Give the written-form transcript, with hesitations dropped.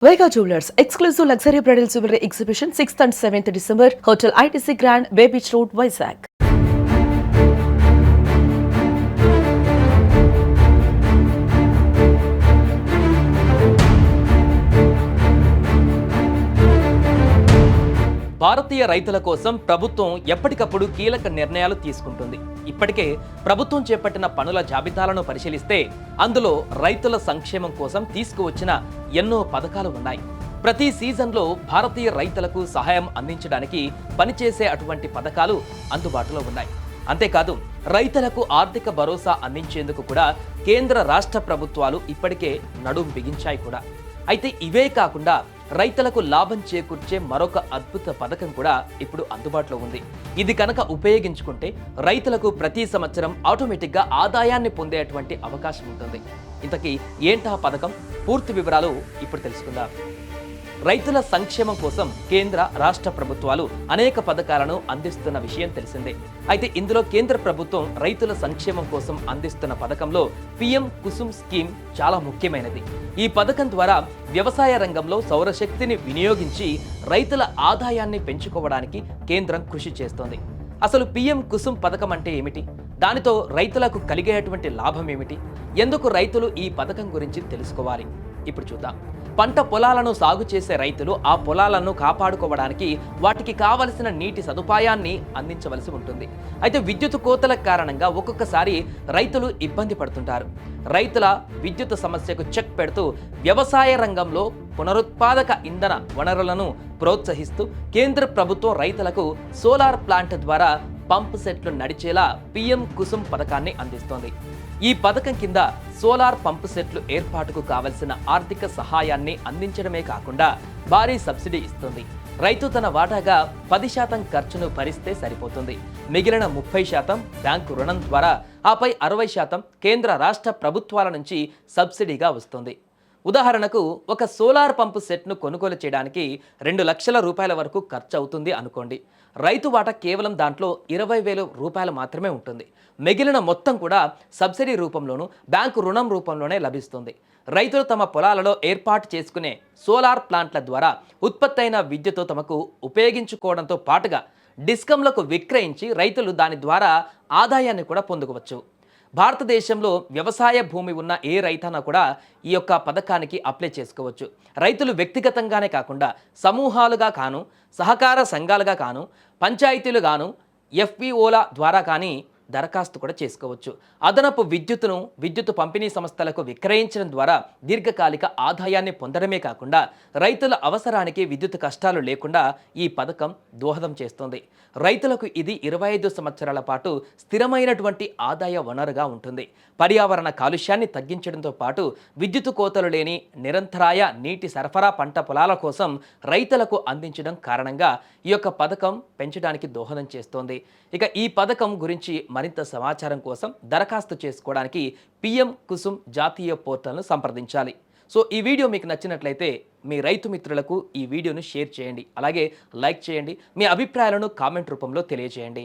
Vega Jewelers, exclusive luxury bridal jewelry exhibition 6th and 7th December, Hotel ITC Grand, Bay Beach Road, Vizag. భారతీయ రైతుల కోసం ప్రభుత్వం ఎప్పటికప్పుడు కీలక నిర్ణయాలు తీసుకుంటుంది. ఇప్పటికే ప్రభుత్వం చేపట్టిన పనుల జాబితాలను పరిశీలిస్తే అందులో రైతుల సంక్షేమం కోసం తీసుకువచ్చిన ఎన్నో పథకాలు ఉన్నాయి. ప్రతి సీజన్లో భారతీయ రైతులకు సహాయం అందించడానికి పనిచేసే అటువంటి పథకాలు అందుబాటులో ఉన్నాయి. అంతేకాదు రైతులకు ఆర్థిక భరోసా అందించేందుకు కూడా కేంద్ర రాష్ట్ర ప్రభుత్వాలు ఇప్పటికే నడుం బిగించాయి కూడా. అయితే ఇవే కాకుండా రైతులకు లాభం చేకూర్చే మరొక అద్భుత పథకం కూడా ఇప్పుడు అందుబాటులో ఉంది. ఇది కనుక ఉపయోగించుకుంటే రైతులకు ప్రతి సంవత్సరం ఆటోమేటిక్గా ఆదాయాన్ని పొందేటువంటి అవకాశం ఉంటుంది. ఇంతకీ ఏంటా పథకం? పూర్తి వివరాలు ఇప్పుడు తెలుసుకుందాం. రైతుల సంక్షేమం కోసం కేంద్ర రాష్ట్ర ప్రభుత్వాలు అనేక పథకాలను అందిస్తున్న విషయం తెలిసిందే. అయితే ఇందులో కేంద్ర ప్రభుత్వం రైతుల సంక్షేమం కోసం అందిస్తున్న పథకంలో పిఎం కుసుమ్ స్కీమ్ చాలా ముఖ్యమైనది. ఈ పథకం ద్వారా వ్యవసాయ రంగంలో సౌరశక్తిని వినియోగించి రైతుల ఆదాయాన్ని పెంచుకోవడానికి కేంద్రం కృషి చేస్తోంది. అసలు పిఎం కుసుమ్ పథకం అంటే ఏమిటి? దానితో రైతులకు కలిగేటువంటి లాభం ఏమిటి? ఎందుకు రైతులు ఈ పథకం గురించి తెలుసుకోవాలి? ఇప్పుడు చూద్దాం. పంట పొలాలను సాగు చేసే రైతులు ఆ పొలాలను కాపాడుకోవడానికి వాటికి కావలసిన నీటి సదుపాయాన్ని అందించవలసి ఉంటుంది. అయితే విద్యుత్ కోతల కారణంగా ఒక్కొక్కసారి రైతులు ఇబ్బంది పడుతుంటారు. రైతుల విద్యుత్ సమస్యకు చెక్ పెడుతూ వ్యవసాయ రంగంలో పునరుత్పాదక ఇంధన వనరులను ప్రోత్సహిస్తూ కేంద్ర ప్రభుత్వం రైతులకు సోలార్ ప్లాంట్ ద్వారా పంప్ సెట్లు నడిచేలా పిఎం కుసుమ్ పథకాన్ని అందిస్తోంది. ఈ పథకం కింద సోలార్ పంపు సెట్లు ఏర్పాటుకు కావలసిన ఆర్థిక సహాయాన్ని అందించడమే కాకుండా భారీ సబ్సిడీ ఇస్తుంది. రైతు తన వాటాగా 10% ఖర్చును భరిస్తే సరిపోతుంది. మిగిలిన 30% బ్యాంకు రుణం ద్వారా, ఆపై 60% కేంద్ర రాష్ట్ర ప్రభుత్వాల నుంచి సబ్సిడీగా వస్తుంది. ఉదాహరణకు ఒక సోలార్ పంపు సెట్ను కొనుగోలు చేయడానికి 2 లక్షల రూపాయల వరకు ఖర్చు అవుతుంది అనుకోండి. రైతు వాటా కేవలం దాంట్లో 20,000 రూపాయలు మాత్రమే ఉంటుంది. మిగిలిన మొత్తం కూడా సబ్సిడీ రూపంలోనూ బ్యాంకు రుణం రూపంలోనే లభిస్తుంది. రైతులు తమ పొలాలలో ఏర్పాటు చేసుకునే సోలార్ ప్లాంట్ల ద్వారా ఉత్పత్తి అయిన విద్యుత్ తమకు ఉపయోగించుకోవడంతో పాటుగా డిస్కంలకు విక్రయించి రైతులు దాని ద్వారా ఆదాయాన్ని కూడా పొందుకోవచ్చు. భారతదేశంలో వ్యవసాయ భూమి ఉన్న ఏ రైతన్నా కూడా ఈ యొక్క పథకానికి అప్లై చేసుకోవచ్చు. రైతులు వ్యక్తిగతంగానే కాకుండా సమూహాలుగా కాను, సహకార సంఘాలుగా కాను, పంచాయతీలు గాను, ఎఫ్పిఓల ద్వారా కానీ దరఖాస్తు కూడా చేసుకోవచ్చు. అదనపు విద్యుత్ పంపిణీ సంస్థలకు విక్రయించడం ద్వారా దీర్ఘకాలిక ఆదాయాన్ని పొందడమే కాకుండా రైతుల అవసరానికి విద్యుత్ కష్టాలు లేకుండా ఈ పథకం దోహదం చేస్తుంది. రైతులకు ఇది 25 సంవత్సరాల పాటు స్థిరమైనటువంటి ఆదాయ వనరుగా ఉంటుంది. పర్యావరణ కాలుష్యాన్ని తగ్గించడంతో పాటు విద్యుత్ కోతలు లేని నిరంతరాయ నీటి సరఫరా పంట పొలాల కోసం రైతులకు అందించడం కారణంగా ఈ యొక్క పథకం పెంచడానికి దోహదం చేస్తోంది. ఇక ఈ పథకం గురించి మరింత సమాచారం కోసం దరఖాస్తు చేసుకోవడానికి పిఎం కుసుమ్ జాతీయ పోర్టల్ను సంప్రదించాలి. సో ఈ వీడియో మీకు నచ్చినట్లయితే మీ రైతు మిత్రులకు ఈ వీడియోను షేర్ చేయండి. అలాగే లైక్ చేయండి. మీ అభిప్రాయాలను కామెంట్ రూపంలో తెలియజేయండి.